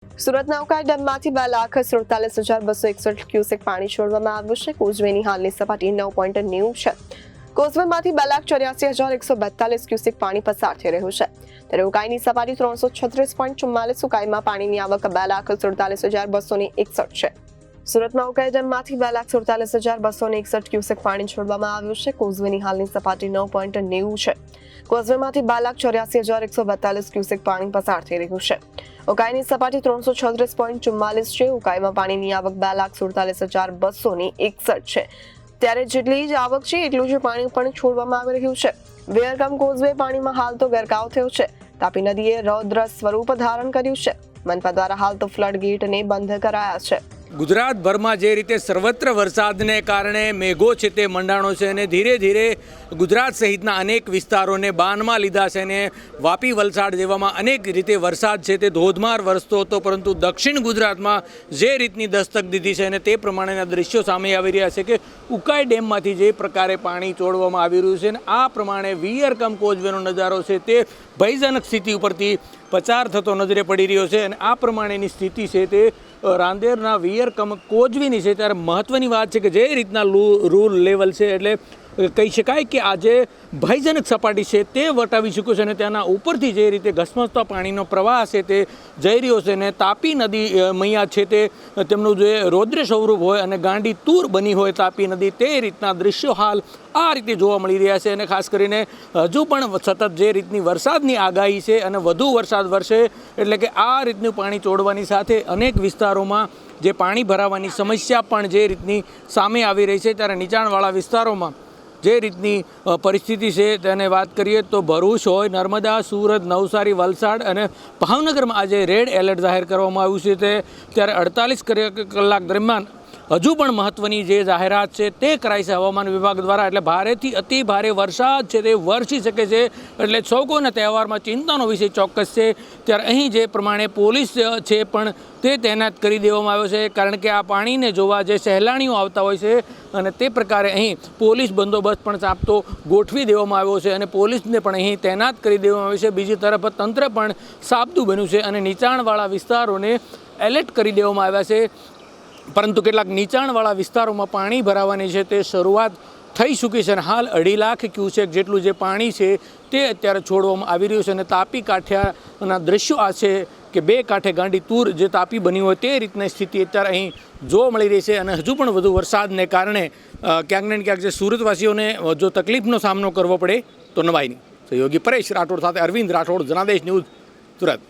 સુરતના ઉકાઈ ડેમમાંથી 2,47,261 ક્યુસેક પાણી છોડવામાં આવ્યું છે. કોઝવેની હાલની સપાટી 9.90 છે. કોઝવેમાંથી 2,84,142 ક્યુસેક પાણી પસાર થઈ રહ્યું છે. ત્યારે ઉકાઈની સપાટી 336.44. ઉકાઈમાં પાણીની આવક 2,47,261 છે. સુરતના ઉકાઈ ડેમમાંથી 2,47,261 ક્યુસેક પાણી છોડવામાં આવ્યું છે. કોઝવેની હાલની સપાટી 9.90 છે. કોઝવેમાંથી 2,84,142 ક્યુસેક પાણી પસાર થઈ રહ્યું છે. ઉકાઈની સપાટી 336.44 છે. ઉકાઈમાં પાણીની આવક 2,47,261 છે. ત્યારે જેટલી જ આવક છે એટલું જ પાણી પણ છોડવામાં આવી રહ્યું છે. વેરગામ કોઝવે પાણીમાં હાલ તો ગરકાવ થયો છે. તાપી નદીએ રૌદ્ર સ્વરૂપ ધારણ કર્યું છે. મનપા દ્વારા હાલ તો ફ્લડ ગેટને બંધ કરાયા છે. ગુજરાતભરમાં જે રીતે સર્વત્ર વરસાદને કારણે મેઘો છે તે મંડાણો છે અને ધીરે ધીરે ગુજરાત સહિતના અનેક વિસ્તારોને બાનમાં લીધા છે અને વાપી વલસાડ જેવામાં અનેક રીતે વરસાદ છે તે ધોધમાર વરસતો હતો, પરંતુ દક્ષિણ ગુજરાતમાં જે રીતની દસ્તક દીધી છે અને તે પ્રમાણેના દ્રશ્યો સામે આવી રહ્યા છે કે ઉકાઈ ડેમમાંથી જે પ્રકારે પાણી છોડવામાં આવી રહ્યું છે અને આ પ્રમાણે વિયરકમ કોઝવેનો નજારો છે તે ભયજનક સ્થિતિ ઉપરથી પસાર થતો નજરે પડી રહ્યો છે. અને આ પ્રમાણેની સ્થિતિ છે તે રાંદેરના વિયરકમ કોઝવેની છે. ત્યારે મહત્ત્વની વાત છે કે જે રીતના રૂલ લેવલ છે એટલે કહી શકાય કે આજે ભયજનક સપાટી છે તે વટાવી ચૂક્યો છે અને તેના ઉપરથી જે રીતે ઘસમસતા પાણીનો પ્રવાહ છે તે જઈ રહ્યો છે અને તાપી નદી મૈયા છે તે તેમનું જે રૌદ્ર સ્વરૂપ હોય અને ગાંડી તૂર બની હોય તાપી નદી, તે રીતના દૃશ્યો હાલ આ રીતે જોવા મળી રહ્યા છે. અને ખાસ કરીને હજુ પણ સતત જે રીતની વરસાદની આગાહી છે અને વધુ વરસાદ વરસે એટલે કે આ રીતનું પાણી છોડવાની સાથે અનેક વિસ્તારોમાં જે પાણી ભરાવાની સમસ્યા પણ જે રીતની સામે આવી રહી છે. ત્યારે નીચાણવાળા વિસ્તારોમાં જે રીતની પરિસ્થિતિ છે તેને વાત કરીએ તો ભરૂચ હોય, નર્મદા, સુરત, નવસારી, વલસાડ અને ભાવનગરમાં આજે રેડ એલર્ટ જાહેર કરવામાં આવ્યું છે. ત્યારે 48 કલાક દરમિયાન હજુ પણ મહત્ત્વની જે જાહેરાત છે તે કરાઈ છે હવામાન વિભાગ દ્વારા. એટલે ભારેથી અતિ ભારે વરસાદ છે તે વરસી શકે છે. એટલે સૌ કોઈના તહેવારમાં ચિંતાનો વિષય ચોક્કસ છે. ત્યારે અહીં જે પ્રમાણે પોલીસ છે પણ તે તૈનાત કરી દેવામાં આવ્યો છે, કારણ કે આ પાણીને જોવા જે સહેલાણીઓ આવતા હોય છે અને તે પ્રકારે અહીં પોલીસ બંદોબસ્ત પણ ચાંપતો ગોઠવી દેવામાં આવ્યો છે અને પોલીસને પણ અહીં તૈનાત કરી દેવામાં આવ્યો છે. બીજી તરફ તંત્ર પણ સાબદું બન્યું છે અને નીચાણવાળા વિસ્તારોને એલર્ટ કરી દેવામાં આવ્યા છે. પરંતુ કેટલાક નીચાણવાળા વિસ્તારોમાં પાણી ભરાવાની છે તે શરૂઆત થઈ ચૂકી છે અને હાલ 2.5 લાખ ક્યુસેક જેટલું જે પાણી છે તે અત્યારે છોડવામાં આવી રહ્યું છે. અને તાપી કાંઠાના દ્રશ્યો આ છે કે બે કાંઠે ગાંડી તૂર જે તાપી બની હોય તે રીતની સ્થિતિ અત્યારે અહીં જોવા મળી રહી છે. અને હજુ પણ વધુ વરસાદને કારણે ક્યાંક ને ક્યાંક જે સુરતવાસીઓને જો તકલીફનો સામનો કરવો પડે તો નવાઈ નહીં. સહયોગી પરેશ રાઠોડ સાથે અરવિંદ રાઠોડ, જનાદેશ ન્યૂઝ, સુરત.